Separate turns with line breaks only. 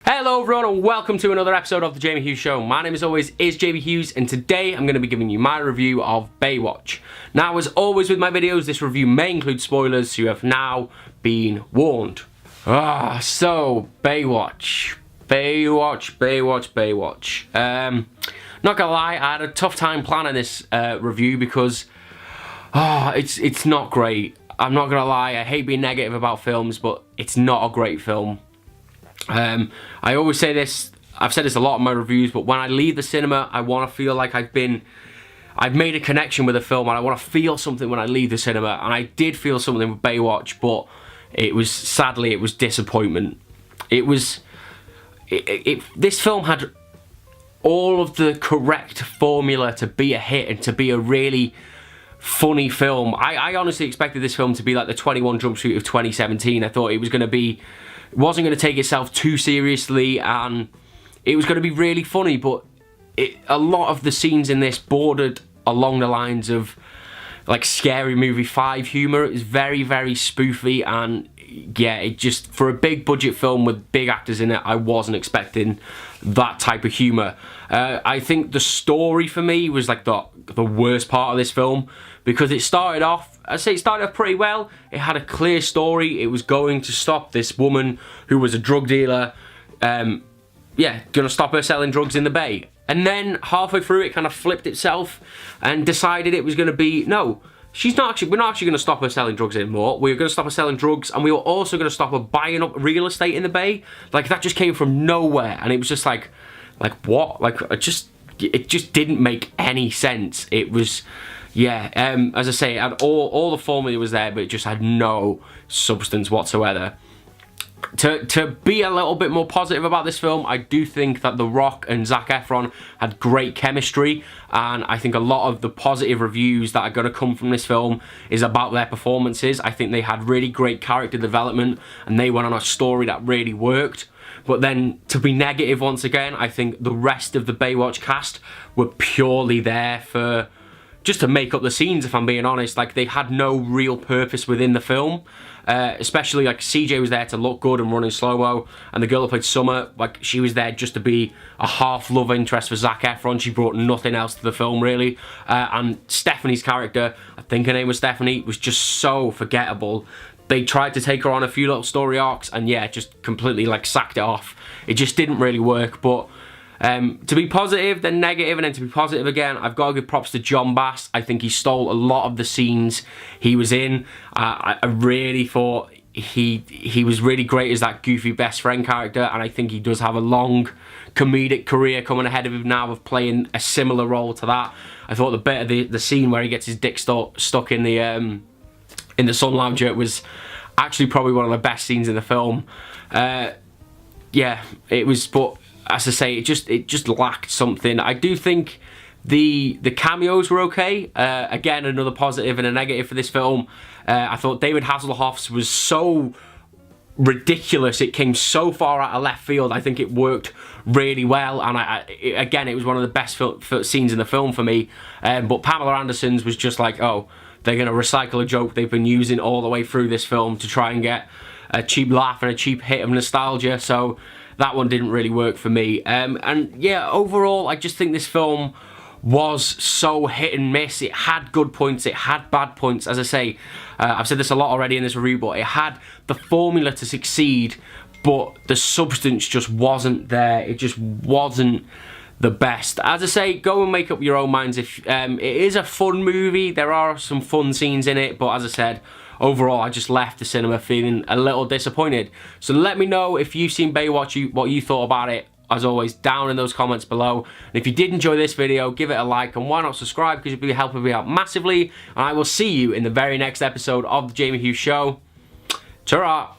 Hello everyone and welcome to another episode of The Jamie Hughes Show. My name as always is Jamie Hughes and today I'm going to be giving you my review of Baywatch. Now as always with my videos, this review may include spoilers, so you have now been warned. So Baywatch. Not gonna lie, I had a tough time planning this review because it's not great. I'm not gonna lie, I hate being negative about films, but it's not a great film. I always say this, I've said this a lot in my reviews, but when I leave the cinema, I want to feel like I've made a connection with a film, and I want to feel something when I leave the cinema, and I did feel something with Baywatch, but sadly, it was disappointment. This film had all of the correct formula to be a hit and to be a really funny film. I honestly expected this film to be like the 21 Jump Street of 2017. I thought it was going to be, it wasn't going to take itself too seriously, and it was going to be really funny, but a lot of the scenes in this bordered along the lines of like Scary Movie 5 humour. It was very, very spoofy, and yeah, it just, for a big budget film with big actors in it, I wasn't expecting that type of humour. I think the story for me was like the worst part of this film, because it started off, I'd say it started off pretty well. It had a clear story. It was going to stop this woman who was a drug dealer, gonna stop her selling drugs in the Bay. And then halfway through it kind of flipped itself and decided it was gonna be, no, we're not actually gonna stop her selling drugs anymore. We're gonna stop her selling drugs, and we were also gonna stop her buying up real estate in the Bay. Like, that just came from nowhere, and it was just like what? Like, it just didn't make any sense. It was, yeah, as I say, it had all the formula was there, but it just had no substance whatsoever. To be a little bit more positive about this film, I do think that The Rock and Zac Efron had great chemistry, and I think a lot of the positive reviews that are going to come from this film is about their performances. I think they had really great character development, and they went on a story that really worked. But then, to be negative once again, I think the rest of the Baywatch cast were purely there for just to make up the scenes, if I'm being honest. Like, they had no real purpose within the film. Especially, like, CJ was there to look good and run in slow-mo, and the girl who played Summer, like, she was there just to be a half love interest for Zac Efron. She brought nothing else to the film, really. And Stephanie's character, I think her name was Stephanie, was just so forgettable. They tried to take her on a few little story arcs, and yeah, just completely, like, sacked it off. It just didn't really work, but to be positive, then negative, and then to be positive again, I've got to give props to John Bass. I think he stole a lot of the scenes he was in. I really thought he was really great as that goofy best friend character, and I think he does have a long comedic career coming ahead of him now of playing a similar role to that. I thought the bit of the scene where he gets his dick stuck in the sun lounger was actually probably one of the best scenes in the film. Yeah, it was, but as I say, it just lacked something. I do think the cameos were okay. Again, another positive and a negative for this film. I thought David Hasselhoff's was so ridiculous. It came so far out of left field. I think it worked really well, and again, it was one of the best scenes in the film for me. But Pamela Anderson's was just like, oh, they're going to recycle a joke they've been using all the way through this film to try and get a cheap laugh and a cheap hit of nostalgia. So that one didn't really work for me. And yeah, overall, I just think this film was so hit and miss. It had good points, it had bad points. As I say, I've said this a lot already in this review, but it had the formula to succeed, but the substance just wasn't there. It just wasn't the best. As I say, go and make up your own minds. If it is a fun movie, there are some fun scenes in it, but as I said, overall, I just left the cinema feeling a little disappointed. So let me know if you've seen Baywatch, what you thought about it, as always, down in those comments below. And if you did enjoy this video, give it a like, and why not subscribe, because you'll be helping me out massively. And I will see you in the very next episode of The Jamie Hughes Show. Ta-ra!